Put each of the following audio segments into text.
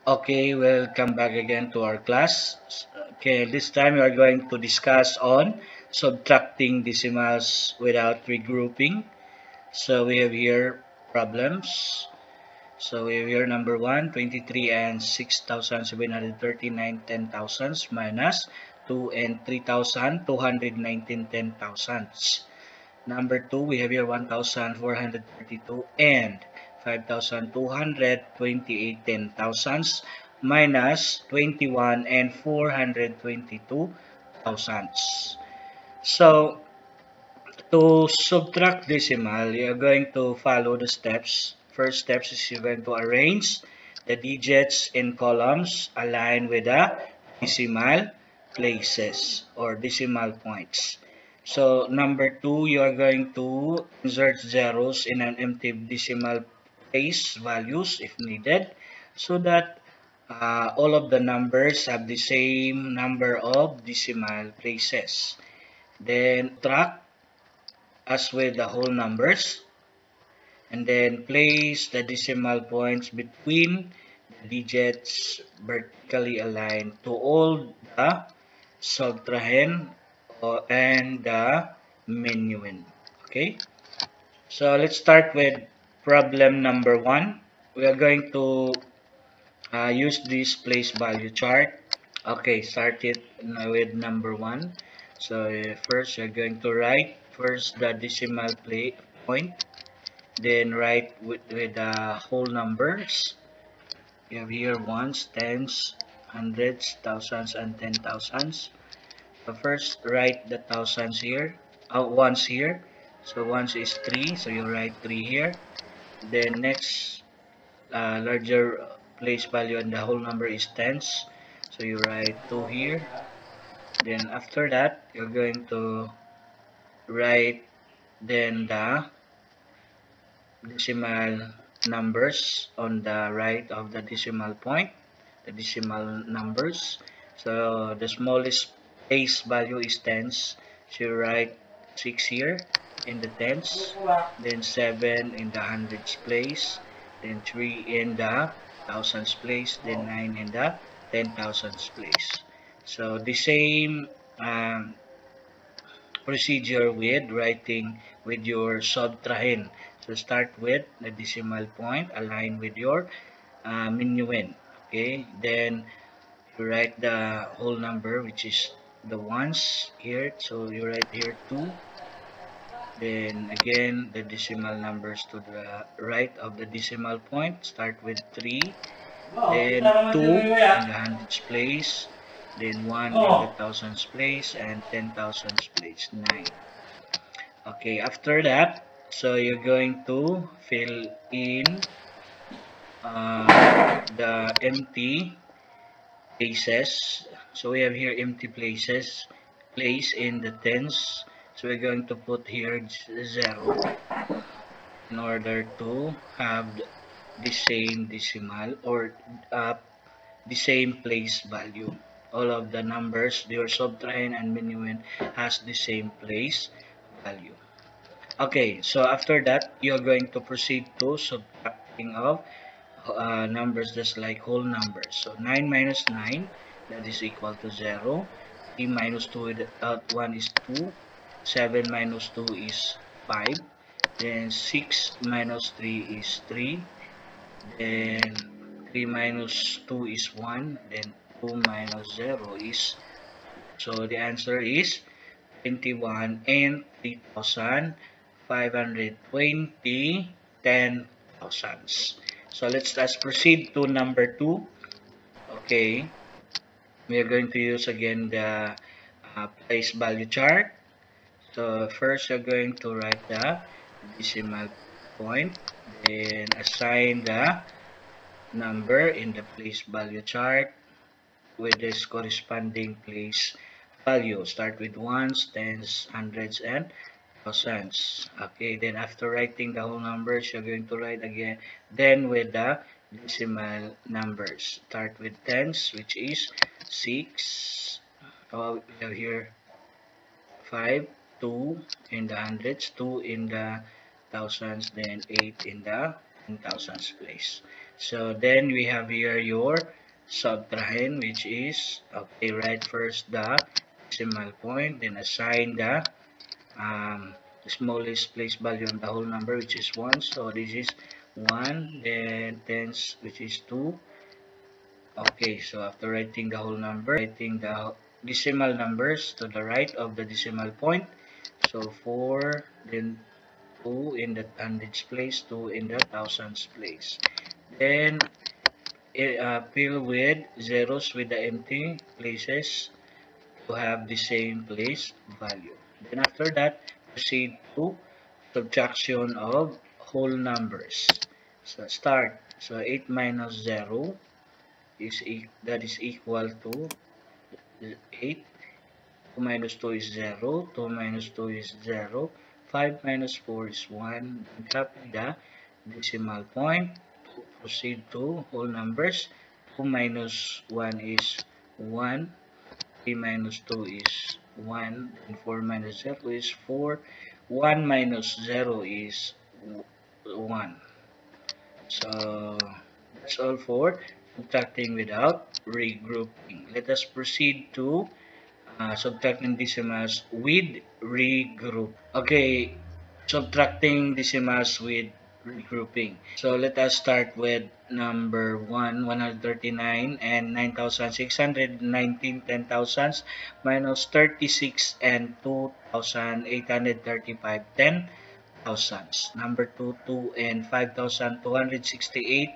Okay, welcome back again to our class. Okay, this time we are going to discuss on subtracting decimals without regrouping. So we have here problems. So we have here number 1, 23 and 6,739 ten thousandths minus 2 and 3,219 ten thousandths. Number 2, we have here 1,432 and 5,228 ten thousandths minus 21 and 422 thousandths. So, to subtract decimal, you're going to follow the steps. First steps is you're going to arrange the digits in columns aligned with the decimal places or decimal points. So number 2, you are going to insert zeros in an empty decimal place values if needed, so that all of the numbers have the same number of decimal places. Then track as with the whole numbers, and then place the decimal points between the digits vertically aligned to all the subtrahend and the minuend. Okay, so let's start with problem number 1. We are going to use this place value chart. Okay, start it with number 1. So first you're going to write first the decimal point, then write with the whole numbers. You have here ones, tens, hundreds, thousands, and ten thousands. So first write the thousands here, ones here. So ones is 3, so you write 3 here. Then next larger place value and the whole number is tens, so you write 2 here. Then after that you're going to write then the decimal numbers on the right of the decimal point, the decimal numbers. So the smallest place value is tens, so you write 6 here in the tens, then 7 in the hundreds place, then 3 in the thousands place, then 9 in the ten thousands place. So the same procedure with writing with your subtrahend. So start with the decimal point, align with your minuend. Okay, then you write the whole number, which is the ones here. So you write here 2. Then again the decimal numbers to the right of the decimal point. Start with 3. Then 2 in the hundreds place. Then 1 in the thousands place and ten thousands place 9. Okay, after that, so you're going to fill in the empty places. So we have here empty places, place in the tens. So we're going to put here 0 in order to have the same decimal or the same place value. All of the numbers, your subtrahend and minuend has the same place value. Okay, so after that, you're going to proceed to subtracting of numbers just like whole numbers. So 9 minus 9, that is equal to 0. 3 minus 2 without 1 is 2. 7 minus 2 is 5. Then 6 minus 3 is 3. Then 3 minus 2 is 1. Then 2 minus 0 is 2. So the answer is 21 and 3,520 ten thousandths. So let's proceed to number 2. Okay, we are going to use again the place value chart. So first you're going to write the decimal point, then assign the number in the place value chart with this corresponding place value. Start with ones, tens, hundreds, and thousands. Okay, then after writing the whole numbers, you're going to write again then with the decimal numbers. Start with tens, which is 6. Oh, we have here 5, 2 in the hundreds, 2 in the thousands, then 8 in the in thousands place. So then we have here your subtrahend, which is, okay, write first the decimal point, then assign the smallest place value on the whole number, which is 1. So this is 1, then tens, which is 2. Okay, so after writing the whole number, writing the decimal numbers to the right of the decimal point. So 4, then 2 in the hundreds place, 2 in the thousands place. Then fill with zeros with the empty places to have the same place value. Then after that, proceed to subtraction of whole numbers. So start. So 8 minus 0 is that is equal to 8. 2 minus 2 is 0. 2 minus 2 is 0. 5 minus 4 is 1. Then copy the decimal point to proceed to whole numbers. 2 minus 1 is 1. 3 minus 2 is 1. And 4 minus 0 is 4. 1 minus 0 is 1. So that's all for subtracting without regrouping. Let us proceed to subtracting decimals with regroup. Okay, subtracting decimals with regrouping. So let us start with number 1, 139 and 9,619 10,000s minus 36 and 2,835 10,000s. Number 2, 2 and 5,268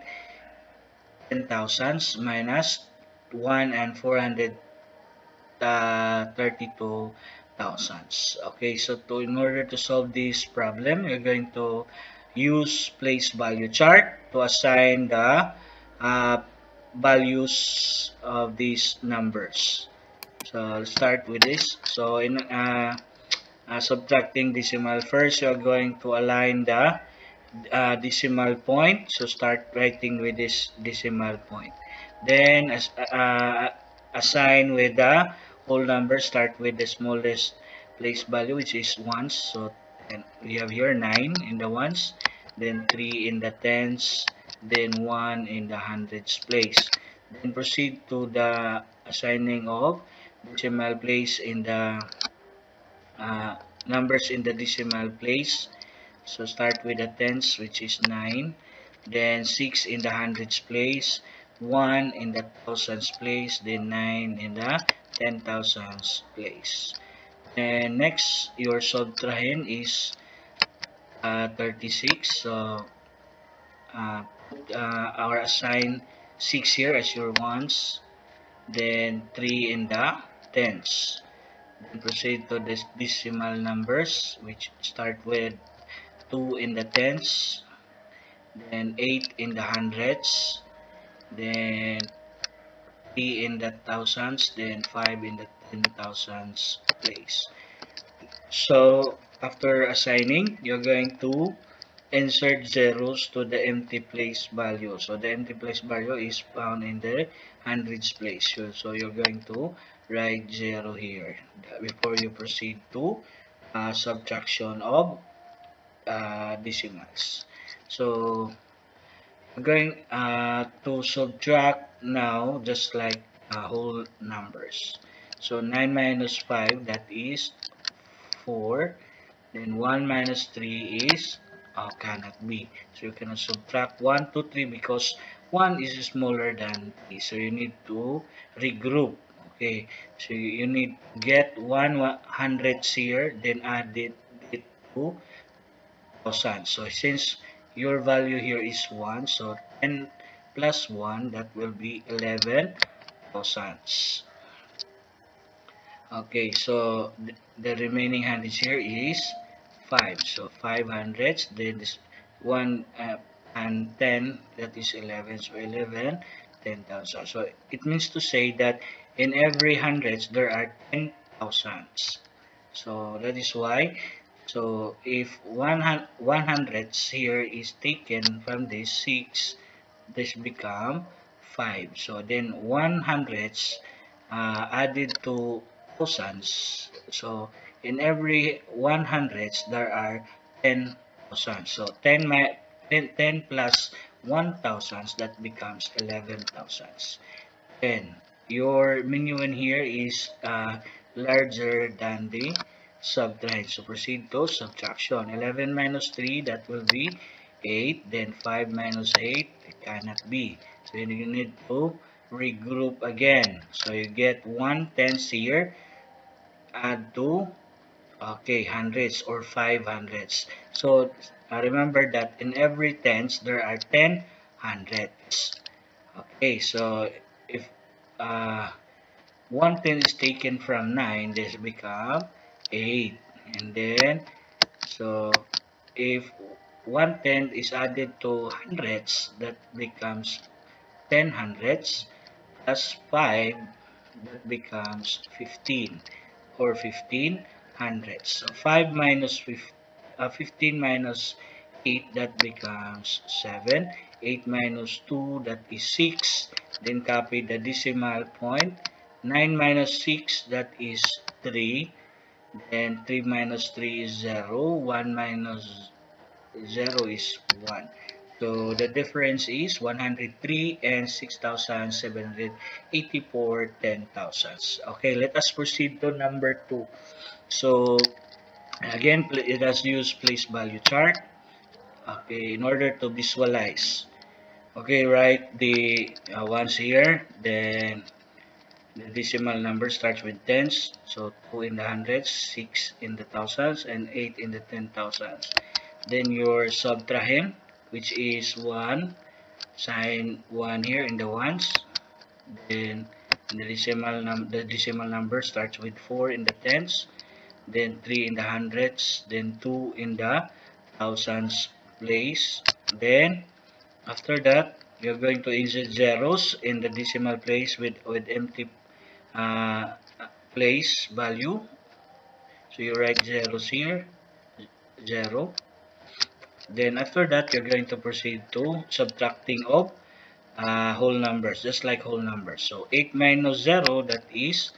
10,000s minus 1 and 432 thousands. Okay, so in order to solve this problem, you're going to use place value chart to assign the values of these numbers. So I'll start with this. So in subtracting decimal, first you're going to align the decimal point. So start writing with this decimal point. Then assign with the whole number. Start with the smallest place value, which is ones. So and we have here 9 in the ones, then 3 in the tens, then 1 in the hundreds place. Then proceed to the assigning of decimal place in the uh, numbers in the decimal place. So start with the tens, which is 9, then 6 in the hundreds place, 1 in the thousands place, then 9 in the 10,000s place. And next, your subtrahend is 36. So put our assign 6 here as your ones, then 3 in the tens. Then proceed to the decimal numbers, which start with 2 in the tens, then 8 in the hundreds, then 3 in the thousands, then 5 in the 10,000s place. So after assigning, you're going to insert zeros to the empty place value. So the empty place value is found in the hundreds place. So you're going to write 0 here before you proceed to subtraction of decimals. So we're going to subtract now just like whole numbers. So 9 minus 5, that is 4. Then 1 minus 3 is cannot be. So you cannot subtract 1 to 3 because 1 is smaller than 3. So you need to regroup. Okay, so you need to get 100 here, then add it to thousand. So since your value here is 1, so 10 plus 1, that will be 11 thousands. Okay, so the remaining hundreds here is 5. So 5 hundreds, then this 1 and 10, that is 11. So 11, 10,000. So it means to say that in every hundreds, there are 10 thousands. So that is why. So if 100 here is taken from this 6, this become 5. So then 100s added to thousands. So in every 100s there are 10 thousands. So 10 plus 1,000, that becomes 11,000. Then your minuend here is larger than the subtrahend. So proceed to subtraction. 11 minus 3, that will be 8. Then 5 minus 8, it cannot be. So you need to regroup again. So you get 1/10 here, add to, okay, hundreds or 500s. So remember that in every tens, there are 10 hundreds. Okay, so if uh, 1/10 is taken from 9, this become 8. And then, so if 1/10 is added to hundreds, that becomes 10 hundreds, plus 5, that becomes 15, or 15 hundredths. So 5 minus 15 minus 8, that becomes 7. 8 minus 2, that is 6. Then copy the decimal point. 9 minus 6, that is 3. Then 3 minus 3 is 0. 1 minus 0 is 1. So the difference is 103 and 6,784 10,000. Okay, let us proceed to number 2. So again, let us use place value chart. Okay, in order to visualize. Okay, write the ones here. Then the decimal number starts with tens. So 2 in the hundreds, 6 in the thousands, and 8 in the 10,000s. Then your subtrahend, which is 1, sign 1 here in the ones. Then the decimal number starts with 4 in the tens, then 3 in the hundreds, then 2 in the thousands place. Then after that, you're going to insert zeros in the decimal place with empty uh, place value. So you write zeros here, 0. Then after that, you're going to proceed to subtracting of whole numbers, just like whole numbers. So 8 minus 0, that is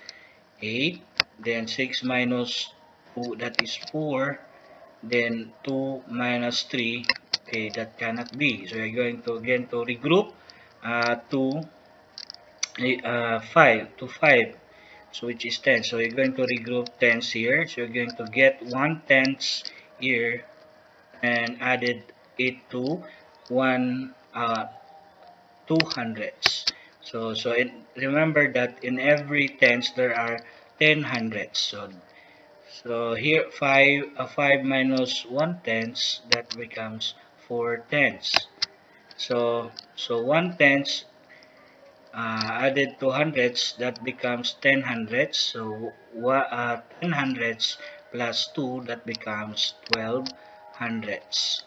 8. Then 6 minus 2, that is 4. Then 2 minus 3, okay, that cannot be. So you're going to again to regroup to 5 to 5. So which is 10. So you're going to regroup tens here. So you're going to get 1/10 here and added it to 200s. Remember that in every tens there are 10 hundreds. So here 5 minus 1/10, that becomes 4/10. So 1/10 added to hundreds, that becomes 10 hundreds. So 10 hundreds plus 2, that becomes 12 hundreds.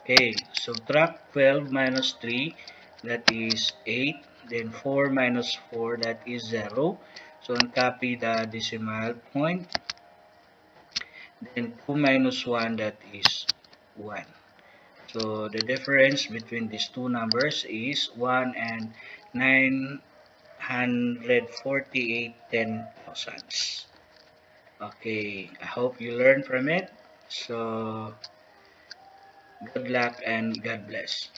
Okay, subtract 12 minus 3, that is 8. Then 4 minus 4, that is 0. So copy the decimal point. Then 2 minus 1, that is 1. So the difference between these two numbers is 1 and 948 10,000s. Okay, I hope you learned from it. So good luck and God bless.